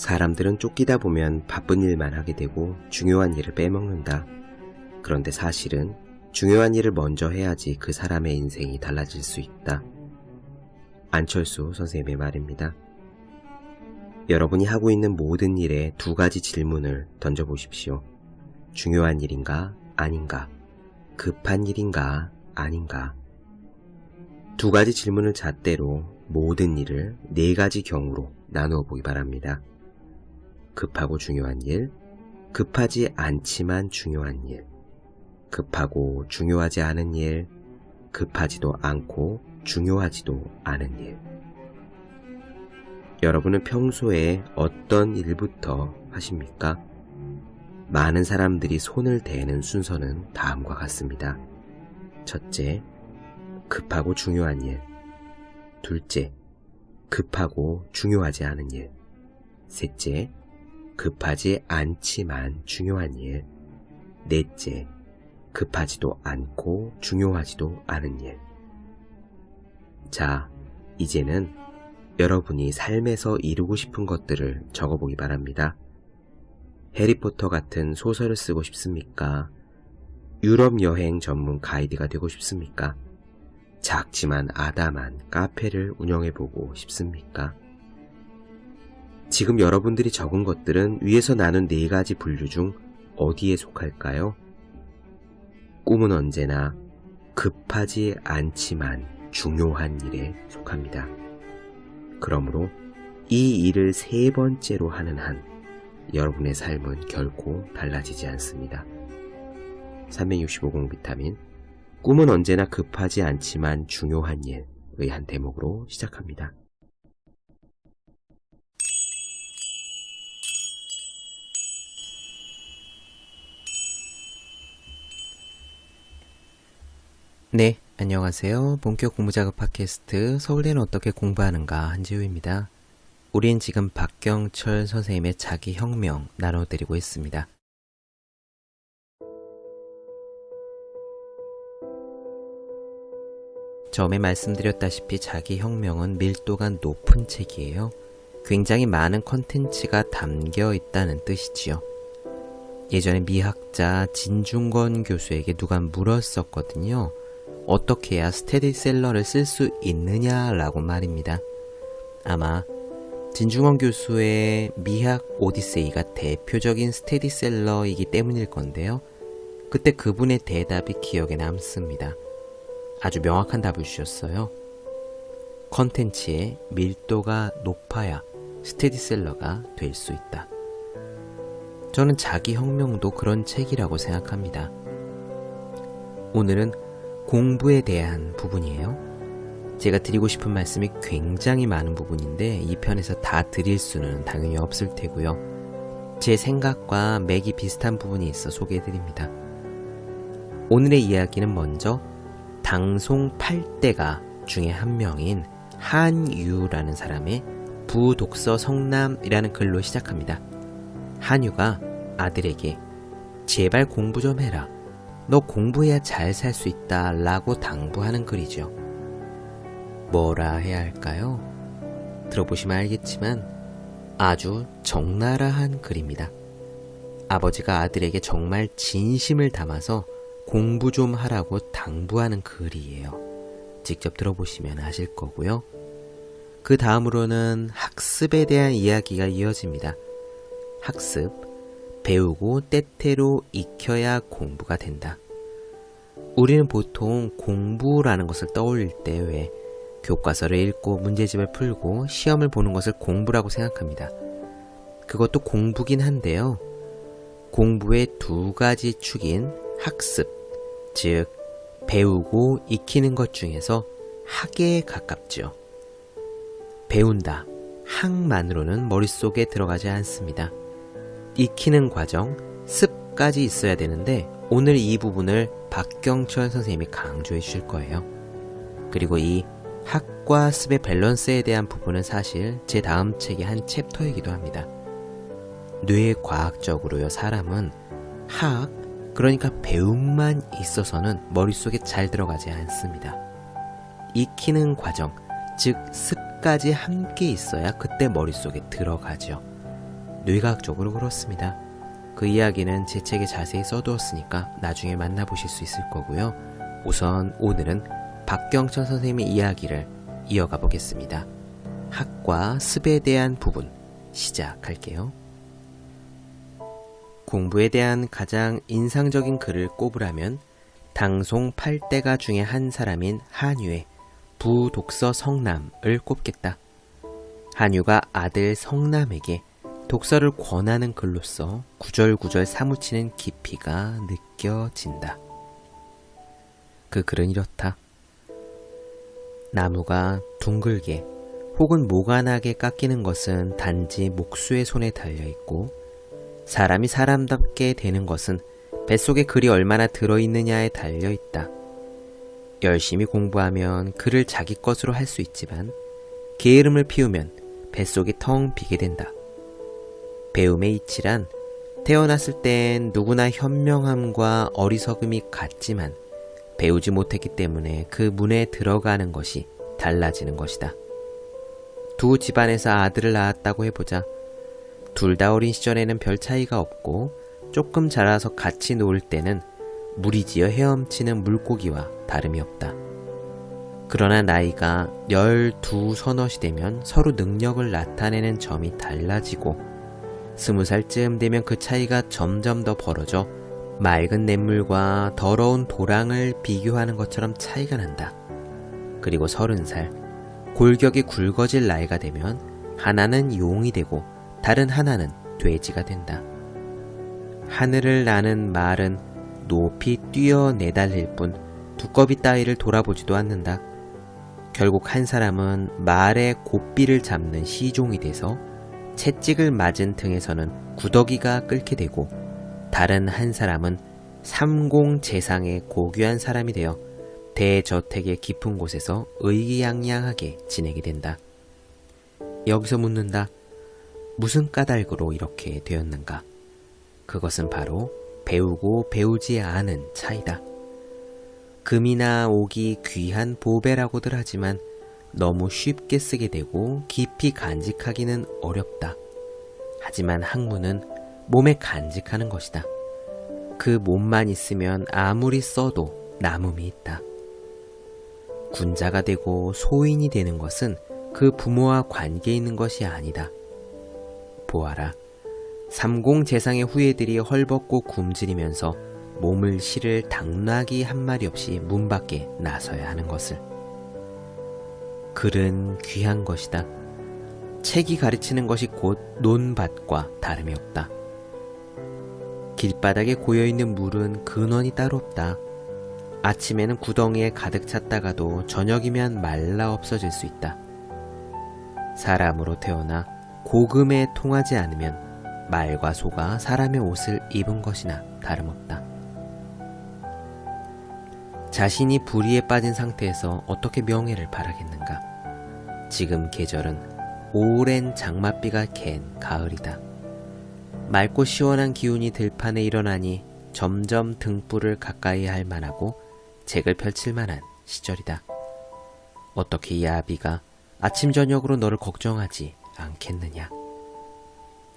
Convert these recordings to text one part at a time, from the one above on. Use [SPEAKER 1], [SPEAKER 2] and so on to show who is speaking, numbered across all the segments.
[SPEAKER 1] 사람들은 쫓기다 보면 바쁜 일만 하게 되고 중요한 일을 빼먹는다. 그런데 사실은 중요한 일을 먼저 해야지 그 사람의 인생이 달라질 수 있다. 안철수 선생님의 말입니다. 여러분이 하고 있는 모든 일에 두 가지 질문을 던져보십시오. 중요한 일인가 아닌가? 급한 일인가 아닌가? 두 가지 질문을 잣대로 모든 일을 네 가지 경우로 나누어 보기 바랍니다. 급하고 중요한 일, 급하지 않지만 중요한 일, 급하고 중요하지 않은 일, 급하지도 않고 중요하지도 않은 일. 여러분은 평소에 어떤 일부터 하십니까? 많은 사람들이 손을 대는 순서는 다음과 같습니다. 첫째, 급하고 중요한 일. 둘째, 급하고 중요하지 않은 일. 셋째, 급하지 않지만 중요한 일. 넷째, 급하지도 않고 중요하지도 않은 일. 자, 이제는 여러분이 삶에서 이루고 싶은 것들을 적어보기 바랍니다. 해리포터 같은 소설을 쓰고 싶습니까? 유럽 여행 전문 가이드가 되고 싶습니까? 작지만 아담한 카페를 운영해보고 싶습니까? 지금 여러분들이 적은 것들은 위에서 나눈 네 가지 분류 중 어디에 속할까요? 꿈은 언제나 급하지 않지만 중요한 일에 속합니다. 그러므로 이 일을 세 번째로 하는 한 여러분의 삶은 결코 달라지지 않습니다. 365공 비타민, 꿈은 언제나 급하지 않지만 중요한 일의 한 대목으로 시작합니다. 네, 안녕하세요. 본격 공부작업 팟캐스트 서울대는 어떻게 공부하는가 한지우입니다. 우린 지금 박경철 선생님의 자기혁명 나눠드리고 있습니다. 처음에 말씀드렸다시피 자기혁명은 밀도가 높은 책이에요. 굉장히 많은 컨텐츠가 담겨 있다는 뜻이지요. 예전에 미학자 진중권 교수에게 누가 물었었거든요. 어떻게 해야 스테디셀러를 쓸 수 있느냐라고 말입니다. 아마 진중권 교수의 미학 오디세이가 대표적인 스테디셀러이기 때문일 건데요. 그때 그분의 대답이 기억에 남습니다. 아주 명확한 답을 주셨어요. 컨텐츠의 밀도가 높아야 스테디셀러가 될 수 있다. 저는 자기혁명도 그런 책이라고 생각합니다. 오늘은 공부에 대한 부분이에요. 제가 드리고 싶은 말씀이 굉장히 많은 부분인데 이 편에서 다 드릴 수는 당연히 없을 테고요. 제 생각과 맥이 비슷한 부분이 있어 소개해드립니다. 오늘의 이야기는 먼저 당송 8대가 중에 한 명인 한유라는 사람의 부독서 성남이라는 글로 시작합니다. 한유가 아들에게 제발 공부 좀 해라. 너 공부해야 잘 살 수 있다 라고 당부하는 글이죠. 뭐라 해야 할까요? 들어보시면 알겠지만 아주 적나라한 글입니다. 아버지가 아들에게 정말 진심을 담아서 공부 좀 하라고 당부하는 글이에요. 직접 들어보시면 아실 거고요. 그 다음으로는 학습에 대한 이야기가 이어집니다. 학습, 배우고 때때로 익혀야 공부가 된다. 우리는 보통 공부라는 것을 떠올릴 때 왜 교과서를 읽고 문제집을 풀고 시험을 보는 것을 공부라고 생각합니다. 그것도 공부긴 한데요. 공부의 두 가지 축인 학습, 즉 배우고 익히는 것 중에서 학에 가깝죠. 배운다, 학만으로는 머릿속에 들어가지 않습니다. 익히는 과정, 습까지 있어야 되는데 오늘 이 부분을 박경철 선생님이 강조해 주실 거예요. 그리고 이 학과 습의 밸런스에 대한 부분은 사실 제 다음 책의 한 챕터이기도 합니다. 뇌과학적으로요, 사람은 학, 그러니까 배움만 있어서는 머릿속에 잘 들어가지 않습니다. 익히는 과정, 즉 습까지 함께 있어야 그때 머릿속에 들어가죠. 뇌과학적으로 그렇습니다. 그 이야기는 제 책에 자세히 써두었으니까 나중에 만나보실 수 있을 거고요. 우선 오늘은 박경천 선생님의 이야기를 이어가 보겠습니다. 학과 습에 대한 부분 시작할게요. 공부에 대한 가장 인상적인 글을 꼽으라면 당송 8대가 중에 한 사람인 한유의 부독서 성남을 꼽겠다. 한유가 아들 성남에게 독서를 권하는 글로써 구절구절 사무치는 깊이가 느껴진다. 그 글은 이렇다. 나무가 둥글게 혹은 모가나게 깎이는 것은 단지 목수의 손에 달려있고 사람이 사람답게 되는 것은 뱃속에 글이 얼마나 들어있느냐에 달려있다. 열심히 공부하면 글을 자기 것으로 할 수 있지만 게으름을 피우면 뱃속이 텅 비게 된다. 배움의 이치란 태어났을 땐 누구나 현명함과 어리석음이 같지만 배우지 못했기 때문에 그 문에 들어가는 것이 달라지는 것이다. 두 집안에서 아들을 낳았다고 해보자. 둘 다 어린 시절에는 별 차이가 없고 조금 자라서 같이 놀 때는 무리지어 헤엄치는 물고기와 다름이 없다. 그러나 나이가 12 서너시 되면 서로 능력을 나타내는 점이 달라지고 20살쯤 되면 그 차이가 점점 더 벌어져 맑은 냇물과 더러운 도랑을 비교하는 것처럼 차이가 난다. 그리고 30살, 골격이 굵어질 나이가 되면 하나는 용이 되고 다른 하나는 돼지가 된다. 하늘을 나는 말은 높이 뛰어 내달릴 뿐 두꺼비 따위를 돌아보지도 않는다. 결국 한 사람은 말의 고삐를 잡는 시종이 돼서 채찍을 맞은 등에서는 구더기가 끓게 되고 다른 한 사람은 삼공재상의 고귀한 사람이 되어 대저택의 깊은 곳에서 의기양양하게 지내게 된다. 여기서 묻는다. 무슨 까닭으로 이렇게 되었는가? 그것은 바로 배우고 배우지 않은 차이다. 금이나 옥이 귀한 보배라고들 하지만 너무 쉽게 쓰게 되고 깊이 간직하기는 어렵다. 하지만 학문은 몸에 간직하는 것이다. 그 몸만 있으면 아무리 써도 남음이 있다. 군자가 되고 소인이 되는 것은 그 부모와 관계 있는 것이 아니다. 보아라. 삼공재상의 후예들이 헐벗고 굶주리면서 몸을 실을 당나귀 한 마리 없이 문 밖에 나서야 하는 것을. 글은 귀한 것이다. 책이 가르치는 것이 곧 논밭과 다름이 없다. 길바닥에 고여있는 물은 근원이 따로 없다. 아침에는 구덩이에 가득 찼다가도 저녁이면 말라 없어질 수 있다. 사람으로 태어나 고금에 통하지 않으면 말과 소가 사람의 옷을 입은 것이나 다름없다. 자신이 불의에 빠진 상태에서 어떻게 명예를 바라겠는가? 지금 계절은 오랜 장맛비가 갠 가을이다. 맑고 시원한 기운이 들판에 일어나니 점점 등불을 가까이 할 만하고 책을 펼칠 만한 시절이다. 어떻게 이 아비가 아침 저녁으로 너를 걱정하지 않겠느냐?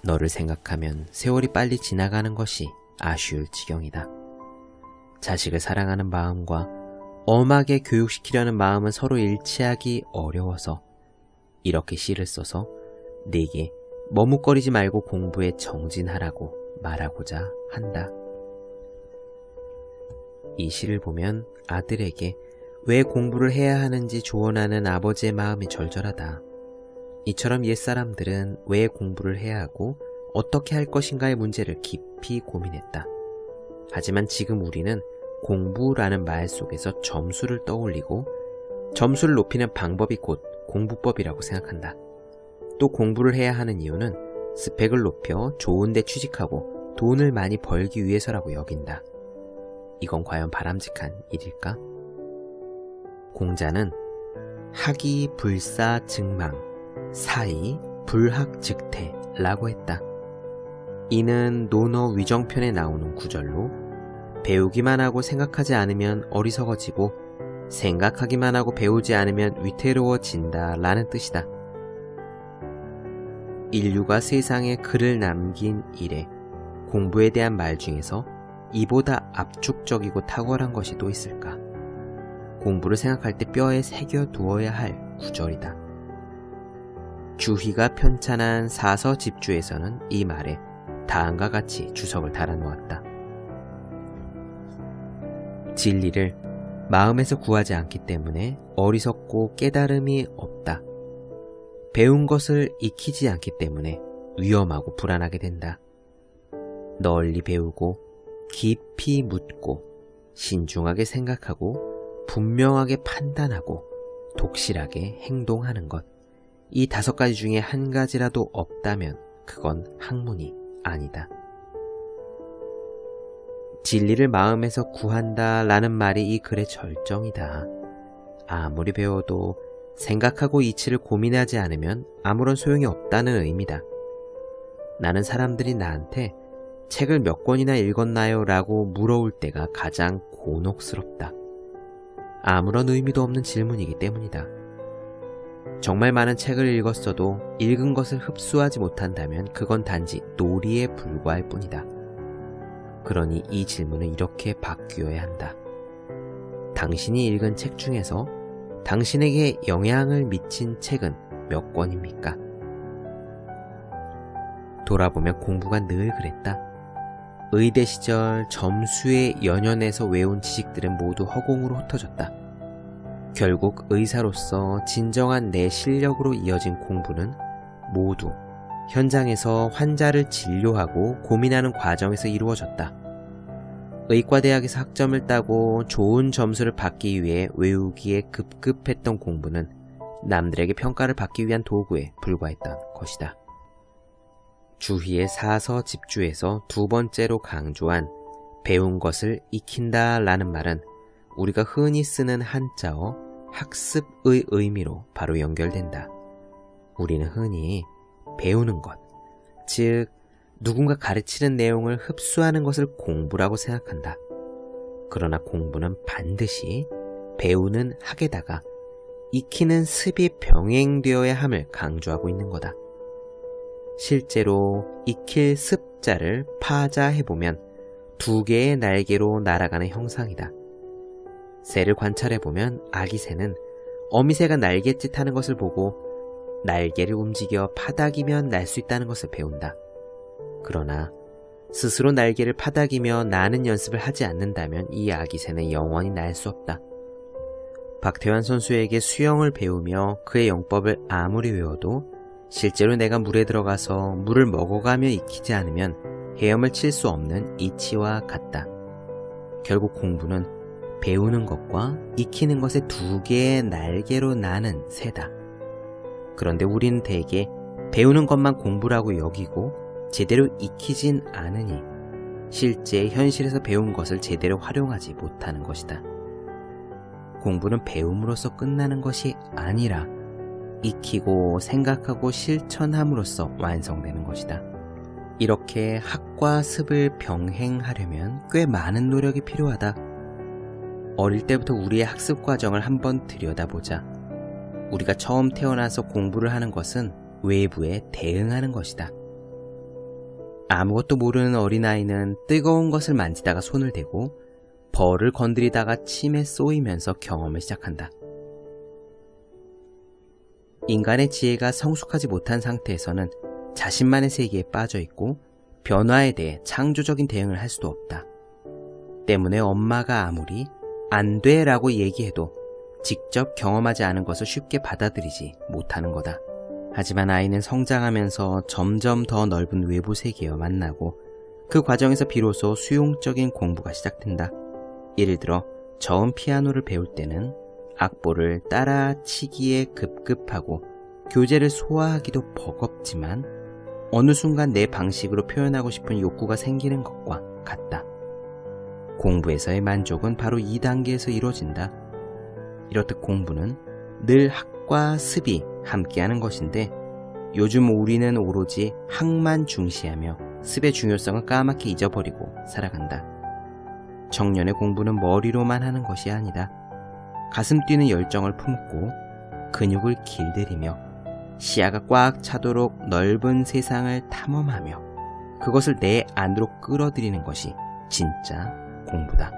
[SPEAKER 1] 너를 생각하면 세월이 빨리 지나가는 것이 아쉬울 지경이다. 자식을 사랑하는 마음과 엄하게 교육시키려는 마음은 서로 일치하기 어려워서 이렇게 시를 써서 네게 머뭇거리지 말고 공부에 정진하라고 말하고자 한다. 이 시를 보면 아들에게 왜 공부를 해야 하는지 조언하는 아버지의 마음이 절절하다. 이처럼 옛사람들은 왜 공부를 해야 하고 어떻게 할 것인가의 문제를 깊이 고민했다. 하지만 지금 우리는 공부라는 말 속에서 점수를 떠올리고 점수를 높이는 방법이 곧 공부법이라고 생각한다. 또 공부를 해야 하는 이유는 스펙을 높여 좋은 데 취직하고 돈을 많이 벌기 위해서라고 여긴다. 이건 과연 바람직한 일일까? 공자는 학이 불사증망 사이 불학즉태라고 했다. 이는 논어 위정편에 나오는 구절로 배우기만 하고 생각하지 않으면 어리석어지고 생각하기만 하고 배우지 않으면 위태로워진다 라는 뜻이다. 인류가 세상에 글을 남긴 이래 공부에 대한 말 중에서 이보다 압축적이고 탁월한 것이 또 있을까? 공부를 생각할 때 뼈에 새겨두어야 할 구절이다. 주희가 편찬한 사서집주에서는 이 말에 다음과 같이 주석을 달아놓았다. 진리를 마음에서 구하지 않기 때문에 어리석고 깨달음이 없다. 배운 것을 익히지 않기 때문에 위험하고 불안하게 된다. 널리 배우고 깊이 묻고 신중하게 생각하고 분명하게 판단하고 독실하게 행동하는 것. 이 5가지 중에 한 가지라도 없다면 그건 학문이 아니다. 진리를 마음에서 구한다 라는 말이 이 글의 절정이다. 아무리 배워도 생각하고 이치를 고민하지 않으면 아무런 소용이 없다는 의미다. 나는 사람들이 나한테 책을 몇 권이나 읽었나요? 라고 물어올 때가 가장 곤혹스럽다. 아무런 의미도 없는 질문이기 때문이다. 정말 많은 책을 읽었어도 읽은 것을 흡수하지 못한다면 그건 단지 놀이에 불과할 뿐이다. 그러니 이 질문은 이렇게 바뀌어야 한다. 당신이 읽은 책 중에서 당신에게 영향을 미친 책은 몇 권입니까? 돌아보면 공부가 늘 그랬다. 의대 시절 점수에 연연해서 외운 지식들은 모두 허공으로 흩어졌다. 결국 의사로서 진정한 내 실력으로 이어진 공부는 모두 현장에서 환자를 진료하고 고민하는 과정에서 이루어졌다. 의과대학에서 학점을 따고 좋은 점수를 받기 위해 외우기에 급급했던 공부는 남들에게 평가를 받기 위한 도구에 불과했던 것이다. 주희의 사서집주에서 2번째로 강조한 배운 것을 익힌다 라는 말은 우리가 흔히 쓰는 한자어 학습의 의미로 바로 연결된다. 우리는 흔히 배우는 것, 즉 누군가 가르치는 내용을 흡수하는 것을 공부라고 생각한다. 그러나 공부는 반드시 배우는 학에다가 익히는 습이 병행되어야 함을 강조하고 있는 거다. 실제로 익힐 습자를 파자해보면 2개의 날개로 날아가는 형상이다. 새를 관찰해보면 아기 새는 어미새가 날갯짓 하는 것을 보고 날개를 움직여 파닥이면 날 수 있다는 것을 배운다. 그러나 스스로 날개를 파닥이며 나는 연습을 하지 않는다면 이 아기 새는 영원히 날 수 없다. 박태환 선수에게 수영을 배우며 그의 영법을 아무리 외워도 실제로 내가 물에 들어가서 물을 먹어가며 익히지 않으면 헤엄을 칠 수 없는 이치와 같다. 결국 공부는 배우는 것과 익히는 것의 2개의 날개로 나는 새다. 그런데 우리는 대개 배우는 것만 공부라고 여기고 제대로 익히진 않으니 실제 현실에서 배운 것을 제대로 활용하지 못하는 것이다. 공부는 배움으로써 끝나는 것이 아니라 익히고 생각하고 실천함으로써 완성되는 것이다. 이렇게 학과 습을 병행하려면 꽤 많은 노력이 필요하다. 어릴 때부터 우리의 학습 과정을 한번 들여다보자. 우리가 처음 태어나서 공부를 하는 것은 외부에 대응하는 것이다. 아무것도 모르는 어린아이는 뜨거운 것을 만지다가 손을 대고 벌을 건드리다가 침에 쏘이면서 경험을 시작한다. 인간의 지혜가 성숙하지 못한 상태에서는 자신만의 세계에 빠져 있고 변화에 대해 창조적인 대응을 할 수도 없다. 때문에 엄마가 아무리 안 돼 라고 얘기해도 직접 경험하지 않은 것을 쉽게 받아들이지 못하는 거다. 하지만 아이는 성장하면서 점점 더 넓은 외부 세계와 만나고 그 과정에서 비로소 수용적인 공부가 시작된다. 예를 들어 저음 피아노를 배울 때는 악보를 따라치기에 급급하고 교재를 소화하기도 버겁지만 어느 순간 내 방식으로 표현하고 싶은 욕구가 생기는 것과 같다. 공부에서의 만족은 바로 이 단계에서 이루어진다. 이렇듯 공부는 늘 학과 습이 함께하는 것인데 요즘 우리는 오로지 학만 중시하며 습의 중요성을 까맣게 잊어버리고 살아간다. 청년의 공부는 머리로만 하는 것이 아니다. 가슴 뛰는 열정을 품고 근육을 길들이며 시야가 꽉 차도록 넓은 세상을 탐험하며 그것을 내 안으로 끌어들이는 것이 진짜 공부다.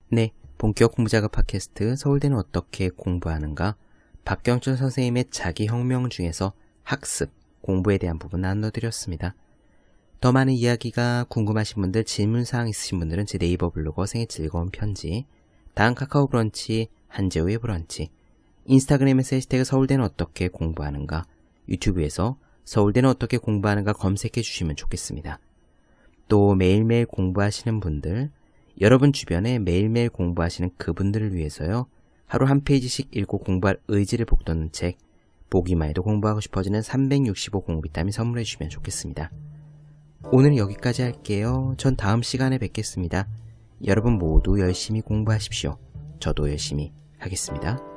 [SPEAKER 1] 네, 본격 공부작업 팟캐스트 서울대는 어떻게 공부하는가? 박경준 선생님의 자기혁명 중에서 학습, 공부에 대한 부분 나눠드렸습니다. 더 많은 이야기가 궁금하신 분들, 질문사항 있으신 분들은 제 네이버 블로그 생의 즐거운 편지, 다음 카카오 브런치, 한재우의 브런치, 인스타그램에서 해시태그 서울대는 어떻게 공부하는가, 유튜브에서 서울대는 어떻게 공부하는가 검색해 주시면 좋겠습니다. 또 매일매일 공부하시는 분들, 여러분 주변에 매일매일 공부하시는 그분들을 위해서요, 하루 한 페이지씩 읽고 공부할 의지를 북돋는 책, 보기만 해도 공부하고 싶어지는 365 공부 비타민 선물해 주시면 좋겠습니다. 오늘 여기까지 할게요. 전 다음 시간에 뵙겠습니다. 여러분 모두 열심히 공부하십시오. 저도 열심히 하겠습니다.